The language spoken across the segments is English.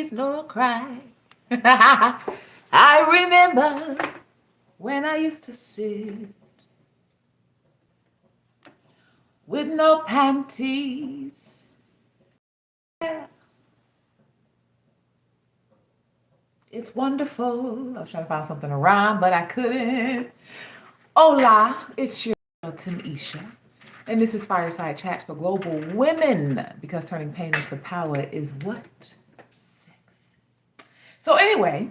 Panties No Cry. I remember when I used to sit with no panties. It's wonderful. I was trying to find something to rhyme, but I couldn't. Hola, it's your girl, Timmesha. And this is Fireside Chats for Global Women, because turning pain into power is what? Sex. So anyway,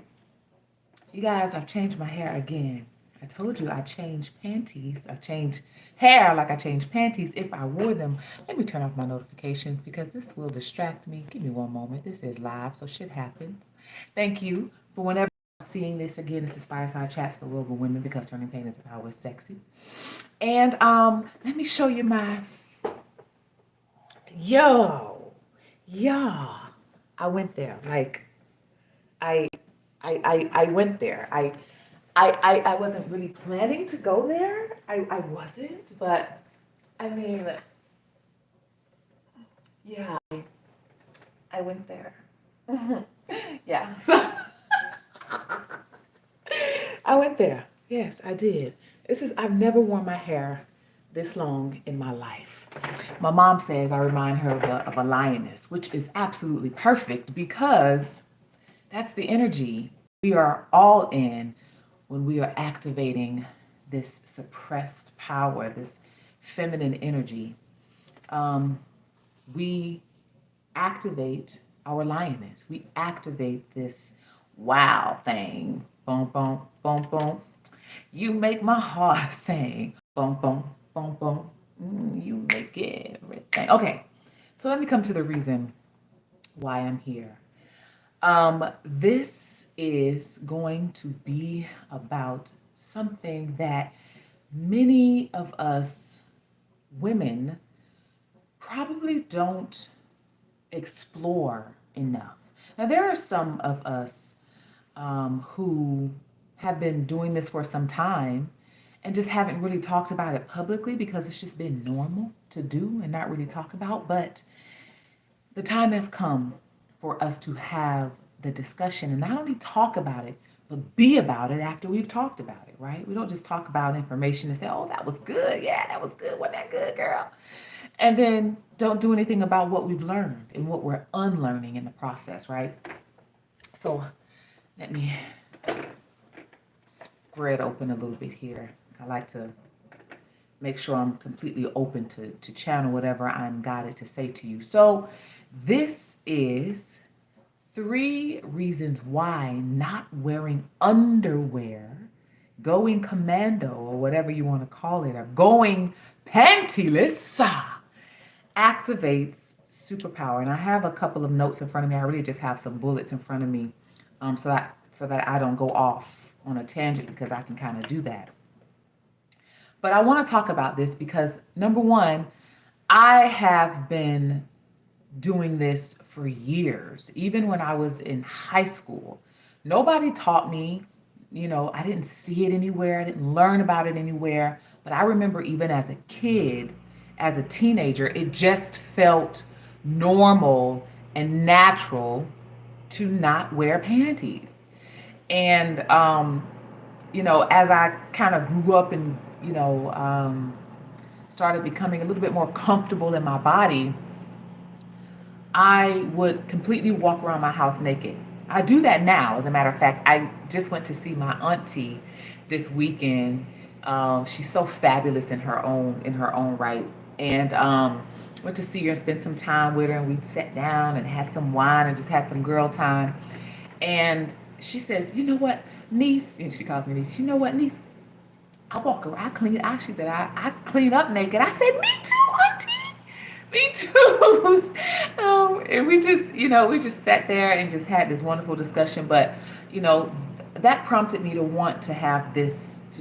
you guys, I've changed my hair again. I told you I changed panties. I changed hair like I changed panties if I wore them. Let me turn off my notifications because this will distract me. Give me one moment. This is live, so shit happens. Thank you for whenever seeing this again. This is Fireside Chats for Global Women, because turning pain into power is sexy. And let me show you my I went there. Like I went there. I wasn't really planning to go there. I wasn't, but I mean, yeah, I went there. Yeah, so I went there. Yes, I did. I've never worn my hair this long in my life. My mom says I remind her of a lioness, which is absolutely perfect because that's the energy we are all in when we are activating this suppressed power, this feminine energy. We activate our lioness. We activate this wow thing. Boom, boom, boom, boom. You make my heart sing. Boom, boom, boom, boom. You make everything. Okay, so let me come to the reason why I'm here. This is going to be about something that many of us women probably don't explore enough. Now, there are some of us who have been doing this for some time and just haven't really talked about it publicly because it's just been normal to do and not really talk about. But the time has come for us to have the discussion and not only talk about it, but be about it after we've talked about it, right? We don't just talk about information and say, oh, that was good. Yeah, that was good. Wasn't that good, girl? And then don't do anything about what we've learned and what we're unlearning in the process, right? So let me spread open a little bit here. I like to make sure I'm completely open to channel whatever I'm guided to say to you. So this is 3 reasons why not wearing underwear, going commando or whatever you want to call it, or going pantyless activates superpower. And I have a couple of notes in front of me. I really just have some bullets in front of me so that I don't go off on a tangent, because I can kind of do that. But I want to talk about this because, number one, I have been doing this for years. Even when I was in high school, nobody taught me, I didn't see it anywhere. I didn't learn about it anywhere. But I remember even as a kid, as a teenager, it just felt normal and natural to not wear panties. And, as I kind of grew up and, started becoming a little bit more comfortable in my body, I would completely walk around my house naked. I do that now. As a matter of fact, I just went to see my auntie this weekend. She's so fabulous in her own right, and went to see her and spent some time with her. And we sat down and had some wine and just had some girl time. And she says, "You know what, niece?" And she calls me niece. "You know what, niece? I walk around. I clean. She said, I clean up naked." I said, "Me too, auntie. Me too." And we just sat there and just had this wonderful discussion. But, that prompted me to want to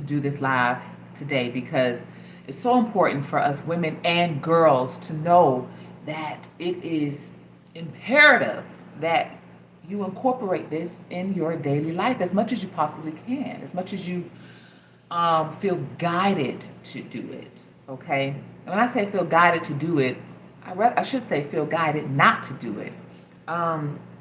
do this live today, because it's so important for us women and girls to know that it is imperative that you incorporate this in your daily life as much as you possibly can, as much as you feel guided to do it, okay? And when I say feel guided to do it, I should say feel guided not to do it.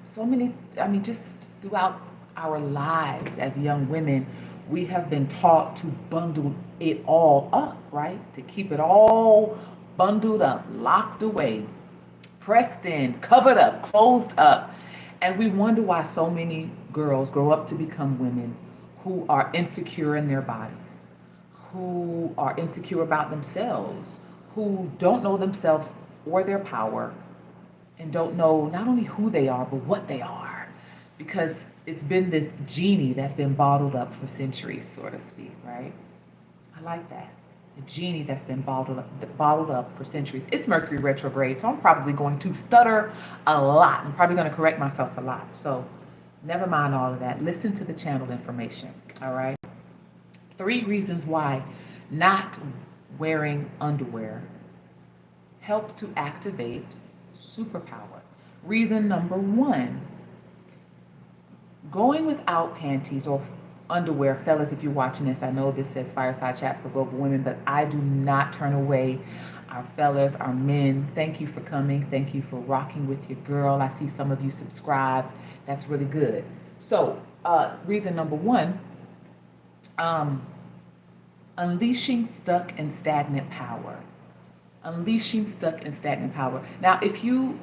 so many, I mean, just throughout our lives as young women, we have been taught to bundle it all up, right? To keep it all bundled up, locked away, pressed in, covered up, closed up. And we wonder why so many girls grow up to become women who are insecure in their bodies, who are insecure about themselves, who don't know themselves or their power, and don't know not only who they are, but what they are. Because it's been this genie that's been bottled up for centuries, so to speak, right? I like that. The genie that's been bottled up for centuries. It's Mercury retrograde, so I'm probably going to stutter a lot. I'm probably going to correct myself a lot. So never mind all of that. Listen to the channel information, all right? 3 reasons why not wearing underwear helps to activate superpower. Reason number 1, going without panties or underwear. Fellas, if you're watching this, I know this says Fireside Chats for Global Women, but I do not turn away our fellas, our men. Thank you for coming. Thank you for rocking with your girl. I see some of you subscribe. That's really good. So, reason number 1, unleashing stuck and stagnant power. Unleashing stuck and stagnant power. Now, if you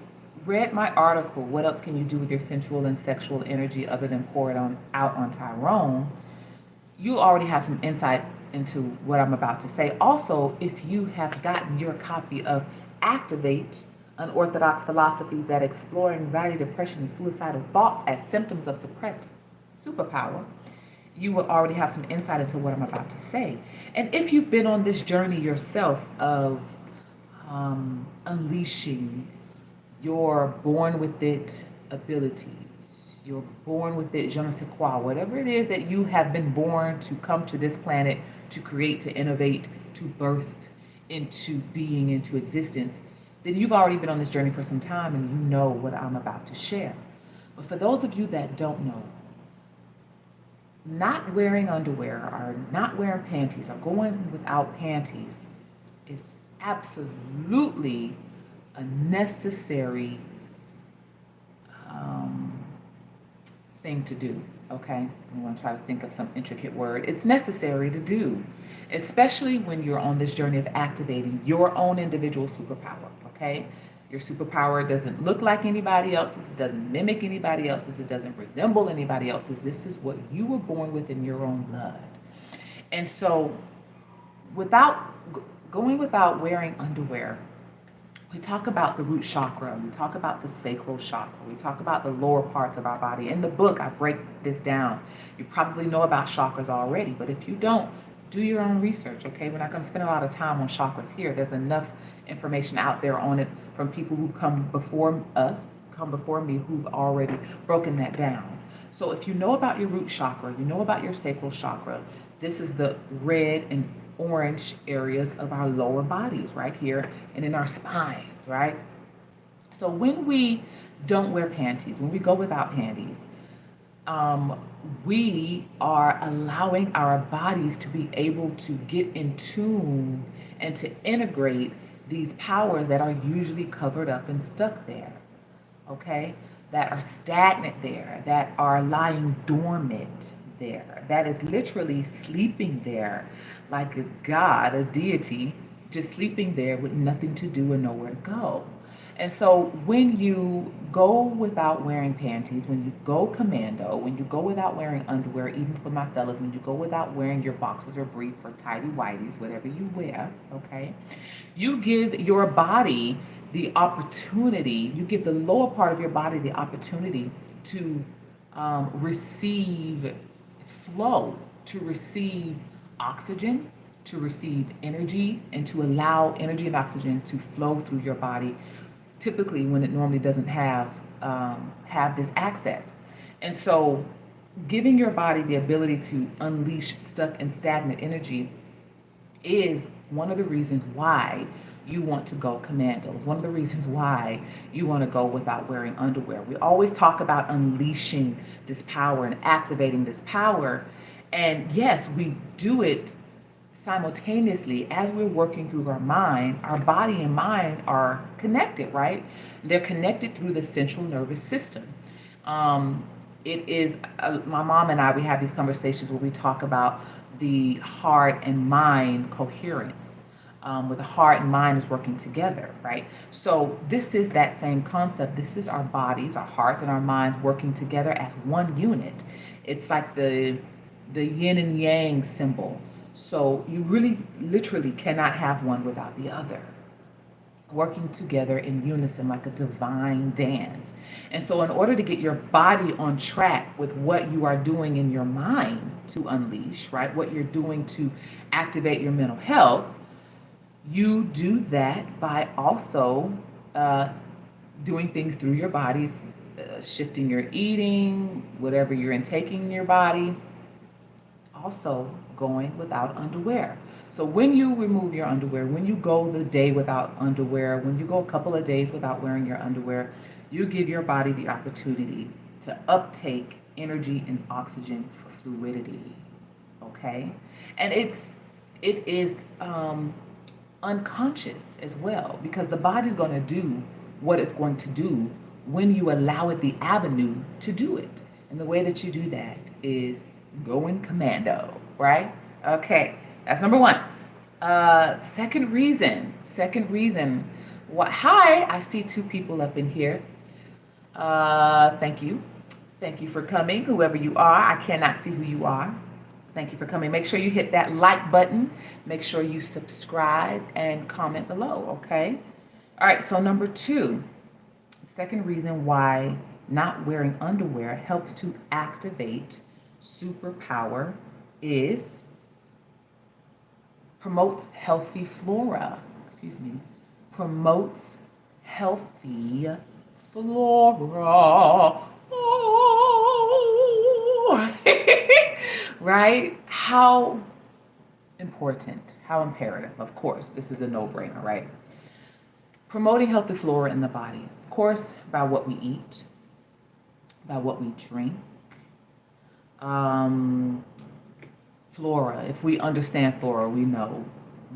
read my article, What Else Can You Do with Your Sensual and Sexual Energy Other Than Pour It Out on Tyrone, you already have some insight into what I'm about to say. Also, if you have gotten your copy of Activate, Unorthodox Philosophies That Explore Anxiety, Depression, and Suicidal Thoughts as Symptoms of Suppressed Superpower, you will already have some insight into what I'm about to say. And if you've been on this journey yourself of unleashing your born with it abilities, your born with it je ne sais quoi, whatever it is that you have been born to come to this planet to create, to innovate, to birth into being, into existence, then you've already been on this journey for some time and you know what I'm about to share. But for those of you that don't know, not wearing underwear or not wearing panties or going without panties is absolutely a necessary thing to do, okay? I'm going to try to think of some intricate word. It's necessary to do, especially when you're on this journey of activating your own individual superpower, okay? Your superpower doesn't look like anybody else's, it doesn't mimic anybody else's, it doesn't resemble anybody else's. This is what you were born with in your own blood. And so, going without wearing underwear, we talk about the root chakra, we talk about the sacral chakra, we talk about the lower parts of our body. In the book, I break this down. You probably know about chakras already, but if you don't, do your own research, okay? We're not going to spend a lot of time on chakras here. There's enough information out there on it from people who've come before us, come before me, who've already broken that down. So if you know about your root chakra, you know about your sacral chakra, this is the red and orange areas of our lower bodies right here and in our spines, right? So when we don't wear panties, when we go without panties, we are allowing our bodies to be able to get in tune and to integrate these powers that are usually covered up and stuck there, okay? That are stagnant there, that are lying dormant there, that is literally sleeping there like a god, a deity, just sleeping there with nothing to do and nowhere to go. And so when you go without wearing panties, when you go commando, when you go without wearing underwear, even for my fellas, when you go without wearing your boxers or brief or tidy whities, whatever you wear, okay, you give your body the opportunity, you give the lower part of your body the opportunity to receive flow, to receive oxygen, to receive energy, and to allow energy and oxygen to flow through your body, typically when it normally doesn't have this access. And so giving your body the ability to unleash stuck and stagnant energy is one of the reasons why you want to go commandos, one of the reasons why you want to go without wearing underwear. We always talk about unleashing this power and activating this power. And yes, we do it simultaneously as we're working through our mind. Our body and mind are connected, right? They're connected through the central nervous system. Um, it is, my mom and I, we have these conversations where we talk about the heart and mind coherence. Where the heart and mind is working together, right? So this is that same concept. This is our bodies, our hearts, and our minds working together as one unit. It's like the yin and yang symbol. So you really, literally cannot have one without the other, working together in unison like a divine dance. And so, in order to get your body on track with what you are doing in your mind to unleash, right, what you're doing to activate your mental health, you do that by also uh, doing things through your bodies, shifting your eating, whatever you're intaking in your body, also going without underwear. So when you remove your underwear, when you go the day without underwear, when you go a couple of days without wearing your underwear, you give your body the opportunity to uptake energy and oxygen for fluidity. Okay? And it is unconscious as well, because the body's going to do what it's going to do when you allow it the avenue to do it. And the way that you do that is going commando, right? Okay, that's number one. Second reason. What? Hi, I see two people up in here. Thank you. Thank you for coming, whoever you are. I cannot see who you are. Thank you for coming. Make sure you hit that like button. Make sure you subscribe and comment below, okay? All right, so number two, second reason why not wearing underwear helps to activate superpower is promotes healthy flora. Excuse me. Promotes healthy flora. Oh. Right? How important, how imperative. Of course, this is a no-brainer, right? Promoting healthy flora in the body. Of course, by what we eat, by what we drink. Flora, if we understand flora, we know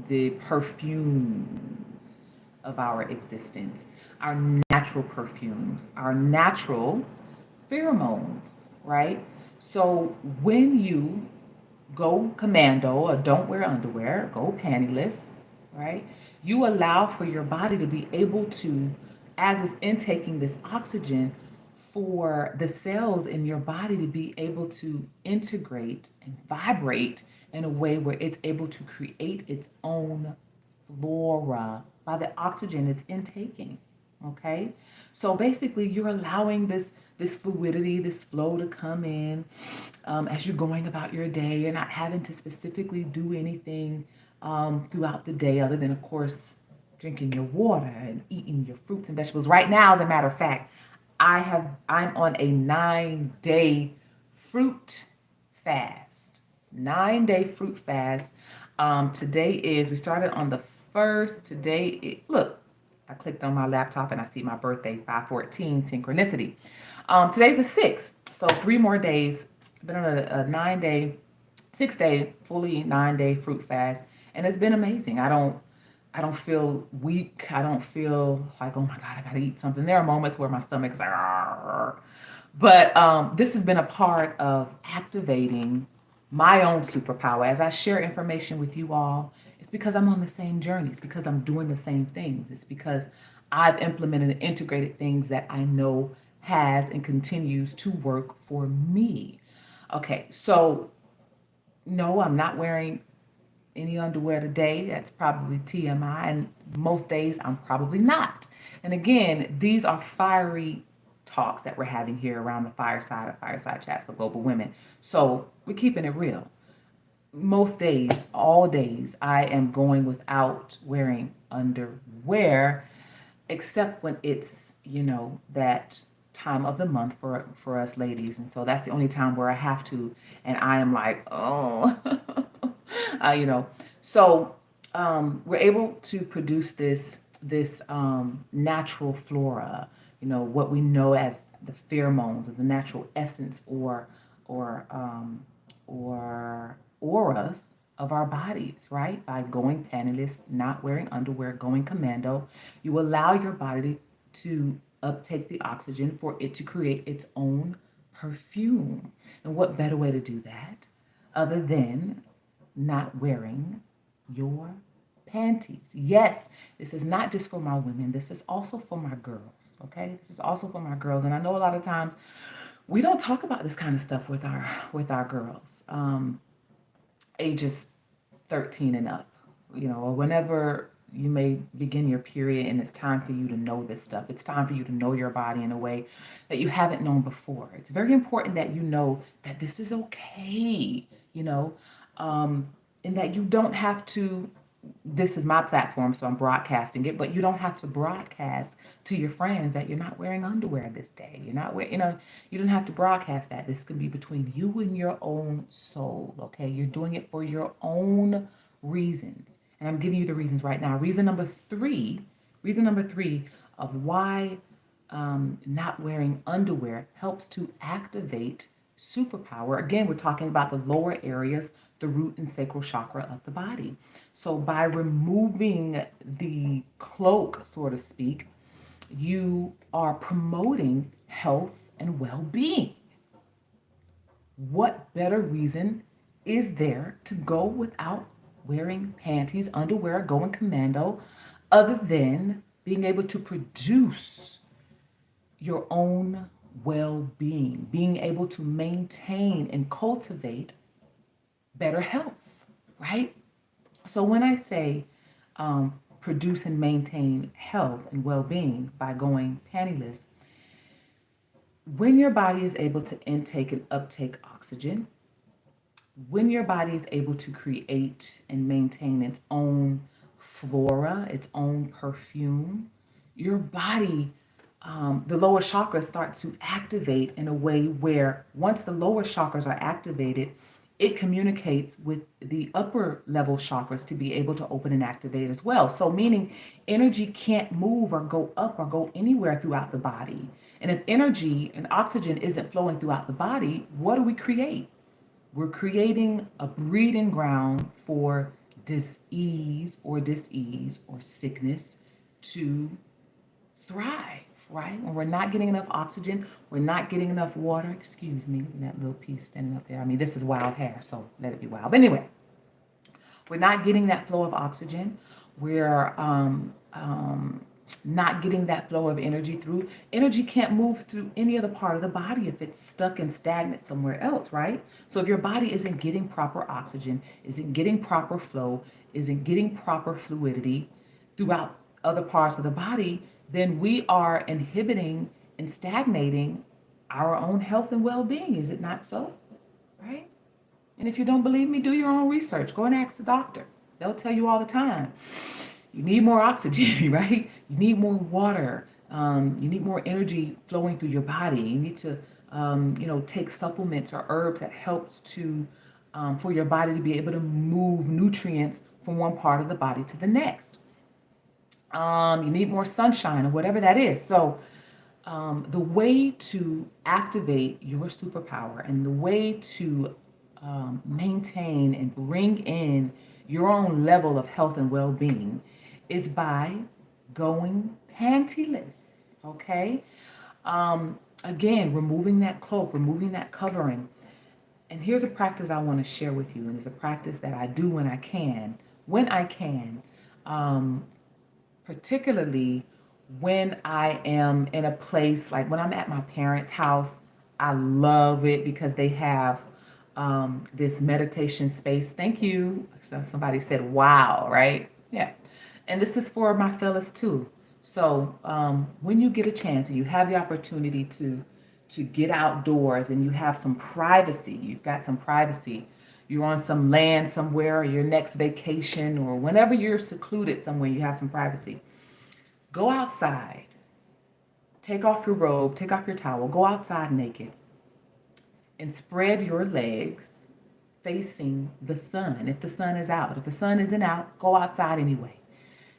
the perfumes of our existence, our natural perfumes, our natural pheromones, right? So when you go commando or don't wear underwear, go pantyless, right? You allow for your body to be able to, as it's intaking this oxygen, for the cells in your body to be able to integrate and vibrate in a way where it's able to create its own flora by the oxygen it's intaking. Okay, so basically you're allowing this fluidity, this flow to come in as you're going about your day. You're not having to specifically do anything throughout the day other than, of course, drinking your water and eating your fruits and vegetables. Right now, as a matter of fact, I'm on a 9-day fruit fast. 9-day fruit fast. Today is, we started on the 1st. Today, look, I clicked on my laptop and I see my birthday, 5/14, synchronicity. Today's the 6th, so 3 more days. I've been on a 9-day, 6-day, fully 9-day fruit fast, and it's been amazing. I don't feel weak. I don't feel like, oh my God, I gotta eat something. There are moments where my stomach is like, argh. But this has been a part of activating my own superpower. As I share information with you all, it's because I'm on the same journey. It's because I'm doing the same things. It's because I've implemented and integrated things that I know has and continues to work for me. Okay, so no, I'm not wearing any underwear today. That's probably TMI, and most days I'm probably not. And again, these are fiery talks that we're having here around the fireside of Fireside Chats for Global Women. So we're keeping it real. Most days, all days, I am going without wearing underwear, except when it's, that time of the month for us ladies. And so that's the only time where I have to, and I am like, oh, you know. So we're able to produce this natural flora, what we know as the pheromones, or the natural essence, or auras of our bodies, right? By going pantyless, not wearing underwear, going commando, you allow your body to uptake the oxygen for it to create its own perfume. And what better way to do that other than not wearing your panties? Yes, this is not just for my women. This is also for my girls, okay? This is also for my girls. And I know a lot of times we don't talk about this kind of stuff with our girls, ages 13 and up, or whenever you may begin your period and it's time for you to know this stuff. It's time for you to know your body in a way that you haven't known before. It's very important that you know that this is okay, and that you don't have to. This is my platform, so I'm broadcasting it, but you don't have to broadcast to your friends that you're not wearing underwear this day. You're not wearing, you don't have to broadcast that. This can be between you and your own soul, okay? You're doing it for your own reasons. And I'm giving you the reasons right now. Reason number three of why not wearing underwear helps to activate superpower. Again, we're talking about the lower areas, the root and sacral chakra of the body. So by removing the cloak, so to speak, you are promoting health and well-being. What better reason is there to go without wearing panties, underwear, going commando, other than being able to produce your own well-being, being able to maintain and cultivate better health, right? So when I say produce and maintain health and well-being by going pantyless, when your body is able to intake and uptake oxygen, when your body is able to create and maintain its own flora, its own perfume, your body, the lower chakras start to activate in a way where once the lower chakras are activated, it communicates with the upper level chakras to be able to open and activate as well. So meaning energy can't move or go up or go anywhere throughout the body. And if energy and oxygen isn't flowing throughout the body, what do we create? We're creating a breeding ground for disease or sickness to thrive, right? When we're not getting enough oxygen, we're not getting enough water. Excuse me, that little piece standing up there. I mean, this is wild hair, so let it be wild. But anyway, we're not getting that flow of oxygen. We're not getting that flow of energy through. Energy can't move through any other part of the body if it's stuck and stagnant somewhere else, right? So if your body isn't getting proper oxygen, isn't getting proper flow, isn't getting proper fluidity throughout other parts of the body, then we are inhibiting and stagnating our own health and well-being. Is it not so? Right? And if you don't believe me, do your own research. Go and ask the doctor. They'll tell you all the time. You need more oxygen, right? You need more water. You need more energy flowing through your body. You need to, take supplements or herbs that helps to, for your body to be able to move nutrients from one part of the body to the next. You need more sunshine or whatever that is. So the way to activate your superpower and the way to maintain and bring in your own level of health and well-being is by going pantyless, okay? Again, removing that cloak, removing that covering. And here's a practice I want to share with you, and it's a practice that I do when I can, particularly when I am in a place, like when I'm at my parents' house. I love it because they have this meditation space. Thank you. Somebody said, wow, right? Yeah. And this is for my fellas too. So when you get a chance and you have the opportunity to get outdoors and you have some privacy, you've got some privacy, you're on some land somewhere, or your next vacation, or whenever you're secluded somewhere, you have some privacy. Go outside, take off your robe, take off your towel, go outside naked, and spread your legs facing the sun. If the sun is out, if the sun isn't out, go outside anyway.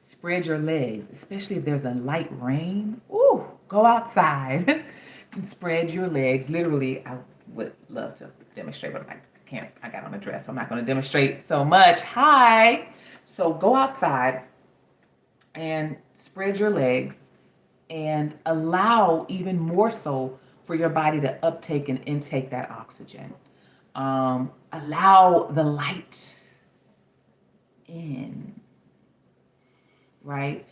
Spread your legs, especially if there's a light rain. Ooh, go outside and spread your legs. Literally, I would love to demonstrate, but I can't. I got on a dress, so I'm not going to demonstrate so much. Hi. So go outside and spread your legs and allow even more so for your body to uptake and intake that oxygen. Allow the light in, right?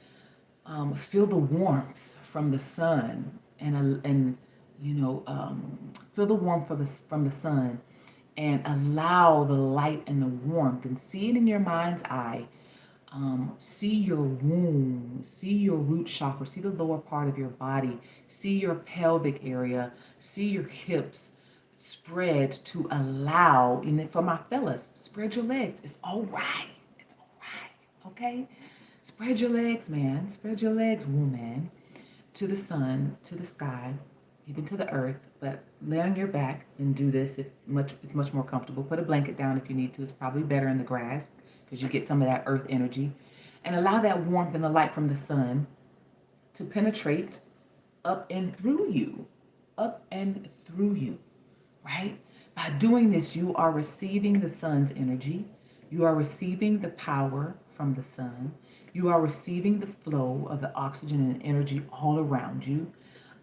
Feel the warmth from the sun, and feel the warmth from the sun, and allow the light and the warmth, and see it in your mind's eye. See your womb, see your root chakra, see the lower part of your body, see your pelvic area, see your hips spread to allow. And for my fellas, spread your legs. It's all right. It's all right. Okay? Spread your legs, man. Spread your legs, woman, to the sun, to the sky, even to the earth. But lay on your back and do this if it's much more comfortable. Put a blanket down if you need to. It's probably better in the grass because you get some of that earth energy. And allow that warmth and the light from the sun to penetrate up and through you. Up and through you, right? By doing this, you are receiving the sun's energy. You are receiving the power from the sun. You are receiving the flow of the oxygen and energy all around you.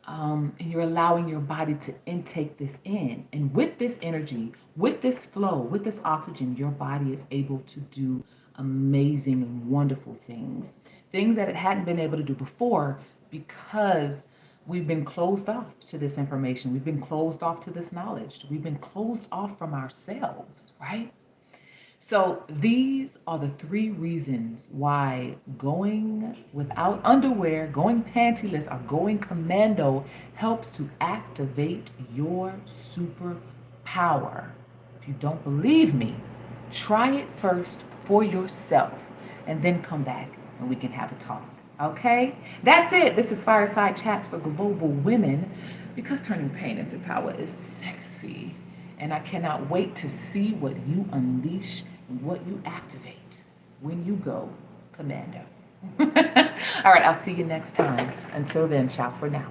And you're allowing your body to intake this in. And with this energy, with this flow, with this oxygen, your body is able to do amazing and wonderful things. Things that it hadn't been able to do before because we've been closed off to this information. We've been closed off to this knowledge. We've been closed off from ourselves, right? So these are the 3 reasons why going without underwear, going pantyless, or going commando helps to activate your superpower. If you don't believe me, try it first for yourself and then come back and we can have a talk. Okay? That's it. This is Fireside Chats for Global Women, because turning pain into power is sexy. And I cannot wait to see what you unleash and what you activate when you go commando. All right, I'll see you next time. Until then, ciao for now.